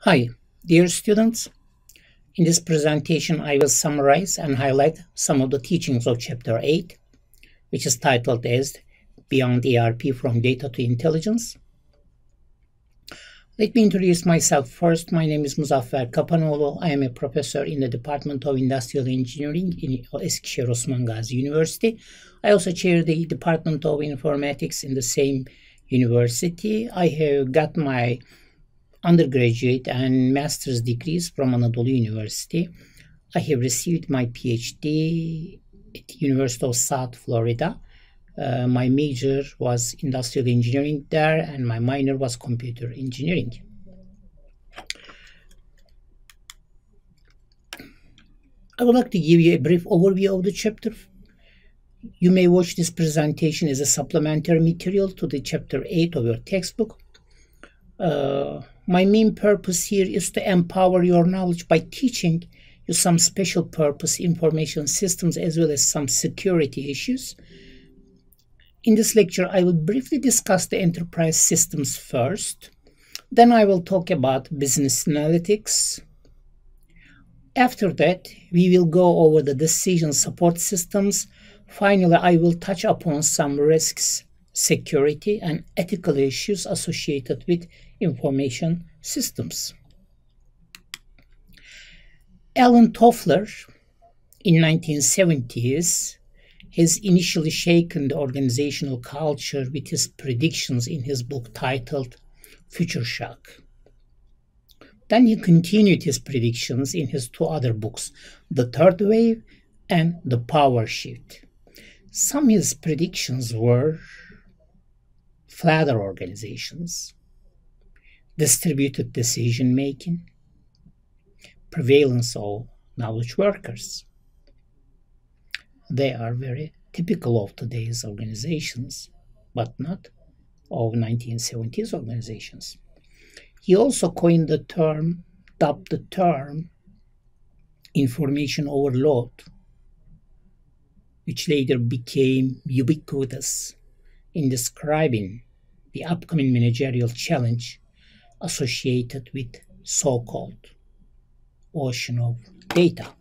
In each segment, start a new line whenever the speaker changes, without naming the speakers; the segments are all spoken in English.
Hi, dear students. In this presentation, I will summarize and highlight some of the teachings of Chapter 8, which is titled as Beyond ERP from Data to Intelligence. Let me introduce myself first. My name is Muzaffer Kapanoglu. I am a professor in the Department of Industrial Engineering in Eskişehir Osman Gazi University. I also chair the Department of Informatics in the same university. I have got my undergraduate and master's degrees from Anadolu University. I have received my PhD at the University of South Florida. My major was industrial engineering there, and my minor was computer engineering. I would like to give you a brief overview of the chapter. You may watch this presentation as a supplementary material to the Chapter 8 of your textbook. My main purpose here is to empower your knowledge by teaching you some special purpose information systems as well as some security issues. In this lecture, I will briefly discuss the enterprise systems first. Then I will talk about business analytics. After that, we will go over the decision support systems. Finally, I will touch upon some risks, security, and ethical issues associated with information systems. Alan Toffler in 1970s has initially shaken the organizational culture with his predictions in his book titled Future Shock. Then he continued his predictions in his two other books, The Third Wave and The Power Shift. Some of his predictions were flatter organizations, distributed decision-making, prevalence of knowledge workers. They are very typical of today's organizations, but not of 1970s organizations. He also coined the term, dubbed the term, information overload, which later became ubiquitous in describing the upcoming managerial challenge associated with so-called ocean of data.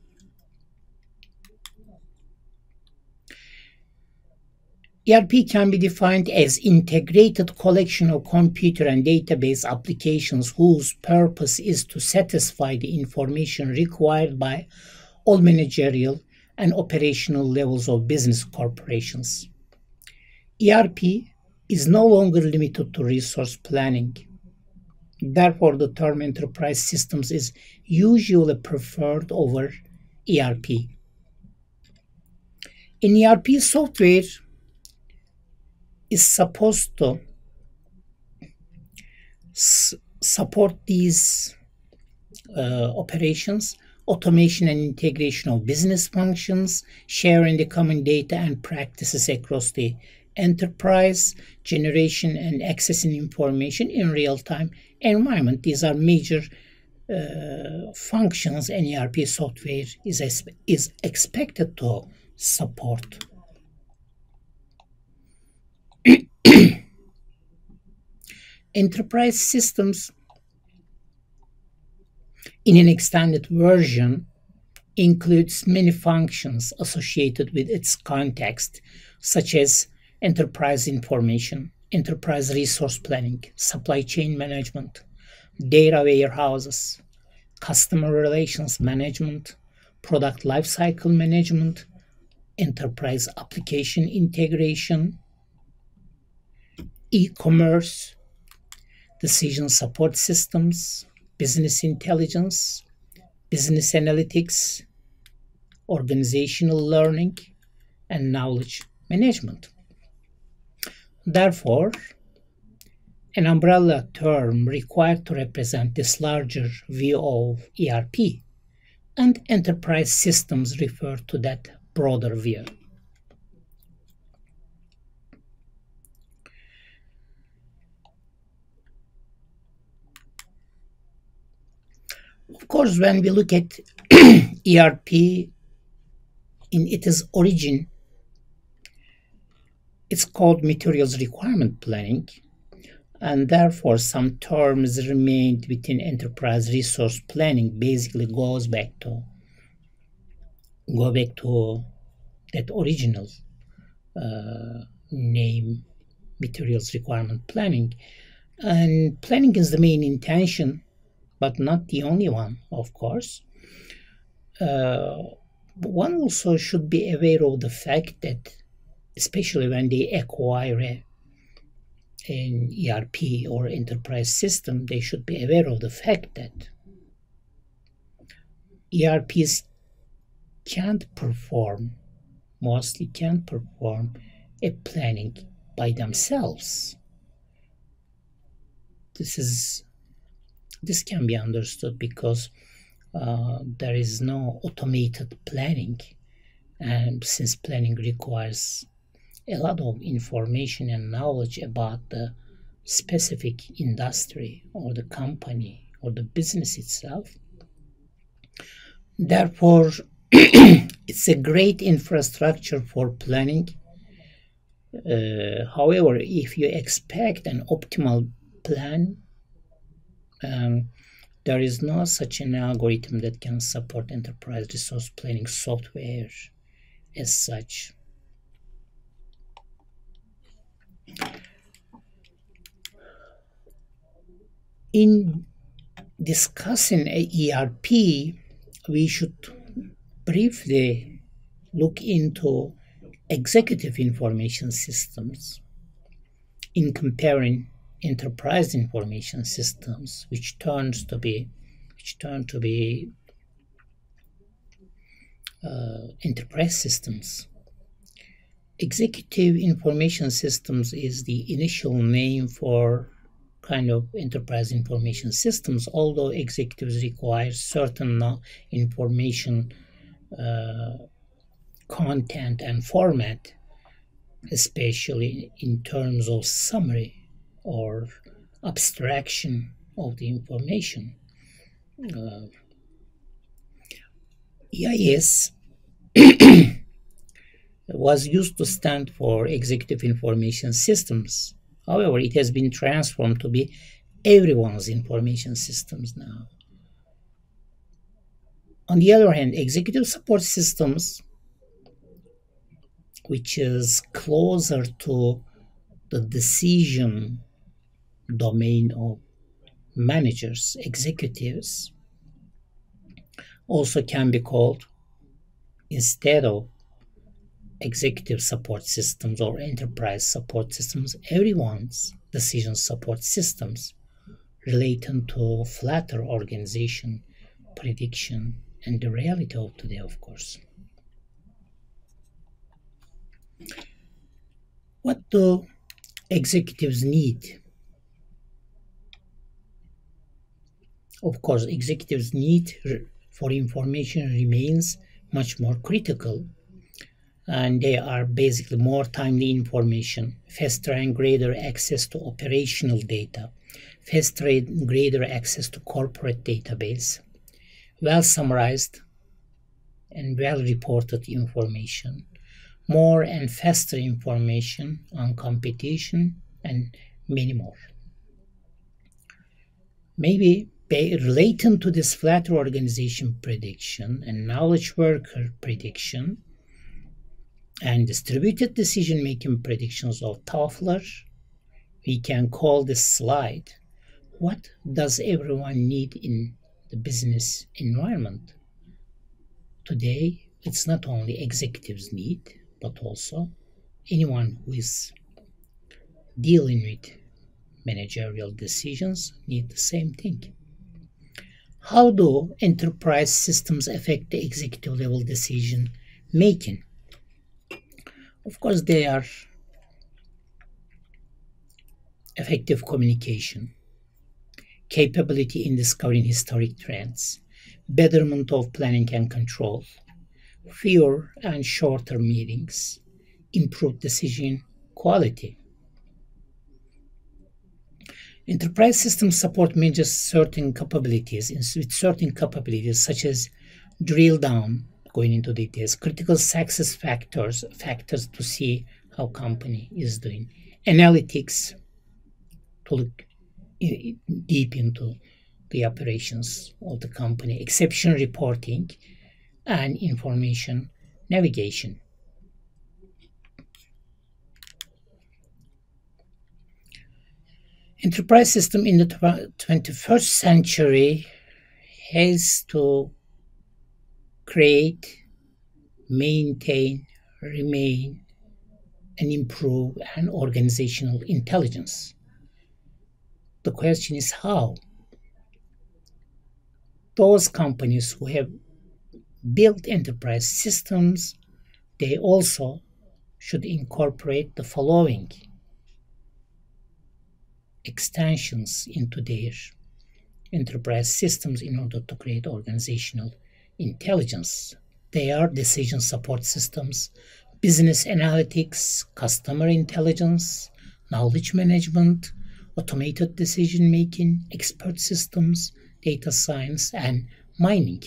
ERP can be defined as integrated collection of computer and database applications whose purpose is to satisfy the information required by all managerial and operational levels of business corporations. ERP is no longer limited to resource planning. Therefore, the term enterprise systems is usually preferred over ERP. In ERP software is supposed to support these operations, automation and integration of business functions, sharing the common data and practices across the enterprise, generation and accessing information in real-time environment. These are major functions an ERP software is expected to support. Enterprise systems in an extended version includes many functions associated with its context, such as enterprise information, enterprise resource planning, supply chain management, data warehouses, customer relations management, product lifecycle management, enterprise application integration, e-commerce, decision support systems, business intelligence, business analytics, organizational learning, and knowledge management. Therefore, an umbrella term required to represent this larger view of ERP, and enterprise systems refer to that broader view. Of course, when we look at ERP in its origin, it's called materials requirement planning. and therefore some terms remained within enterprise resource planning. Basically goes back to that original name, materials requirement planning. And planning is the main intention, but not the only one, of course. One also should be aware of the fact that, especially when they acquire an ERP or enterprise system, they should be aware of the fact that ERPs mostly can't perform a planning by themselves. This can be understood because there is no automated planning, and since planning requires a lot of information and knowledge about the specific industry or the company or the business itself, therefore it's a great infrastructure for planning. However, if you expect an optimal plan, there is no such an algorithm that can support enterprise resource planning software as such. In discussing a ERP, we should briefly look into executive information systems in comparing enterprise information systems, which turn to be enterprise systems. Executive information systems is the initial name for kind of enterprise information systems, although executives require certain information content and format, especially in terms of summary or abstraction of the information. EIS was used to stand for Executive Information Systems. However, it has been transformed to be everyone's information systems now. On the other hand, Executive Support Systems, which is closer to the decision domain of managers, executives, also can be called, instead of executive support systems or enterprise support systems, everyone's decision support systems relating to flatter organization, prediction, and the reality of today, of course. What do executives need? Of course, executives' need for information remains much more critical, and they are basically more timely information, faster and greater access to operational data, faster and greater access to corporate database, well summarized and well reported information, more and faster information on competition, and many more. Maybe relating to this flatter organization prediction and knowledge worker prediction and distributed decision-making predictions of Toffler, we can call this slide, what does everyone need in the business environment? Today, it's not only executives need, but also anyone who is dealing with managerial decisions need the same thing. How do enterprise systems affect the executive level decision making? Of course, they are effective communication, capability in discovering historic trends, betterment of planning and control, fewer and shorter meetings, improved decision quality. Enterprise systems support managers certain capabilities, with certain capabilities such as drill down, going into details, critical success factors to see how company is doing, analytics to look deep into the operations of the company, exception reporting, and information navigation. Enterprise system in the 21st century has to create, maintain, remain, and improve an organizational intelligence. The question is how? Those companies who have built enterprise systems, they also should incorporate the following extensions into their enterprise systems in order to create organizational intelligence. They are decision support systems, business analytics, customer intelligence, knowledge management, automated decision making, expert systems, data science, and mining.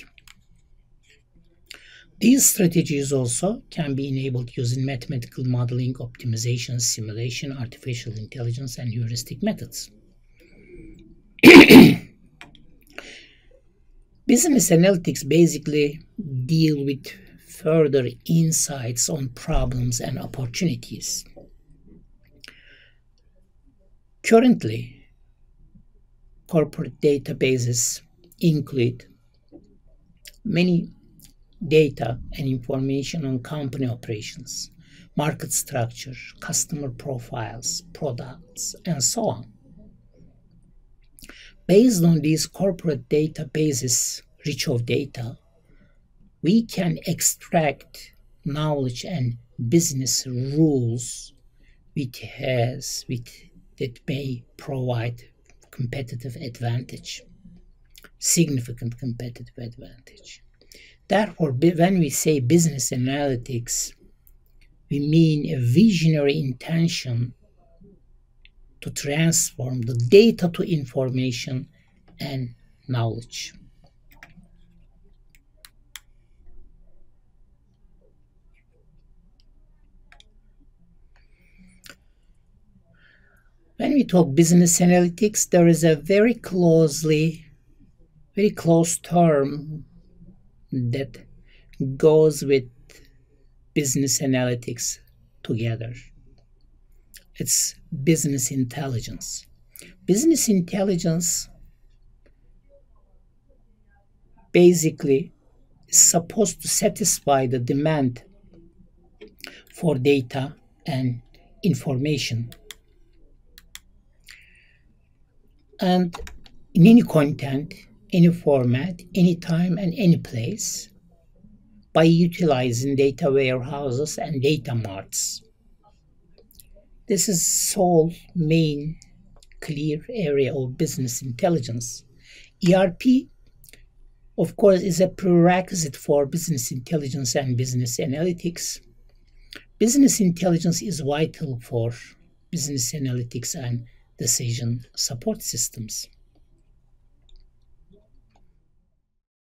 These strategies also can be enabled using mathematical modeling, optimization, simulation, artificial intelligence, and heuristic methods. Business analytics basically deal with further insights on problems and opportunities. Currently, corporate databases include many data and information on company operations, market structure, customer profiles, products, and so on. Based on these corporate databases rich of data, we can extract knowledge and business rules that may provide competitive advantage, significant competitive advantage. Therefore, when we say business analytics, we mean a visionary intention to transform the data to information and knowledge. When we talk business analytics, there is a very close term that goes with business analytics together. It's business intelligence. Business intelligence basically is supposed to satisfy the demand for data and information. And in any content, any format, any time, and any place, by utilizing data warehouses and data marts. This is sole main clear area of business intelligence. ERP, of course, is a prerequisite for business intelligence and business analytics. Business intelligence is vital for business analytics and decision support systems.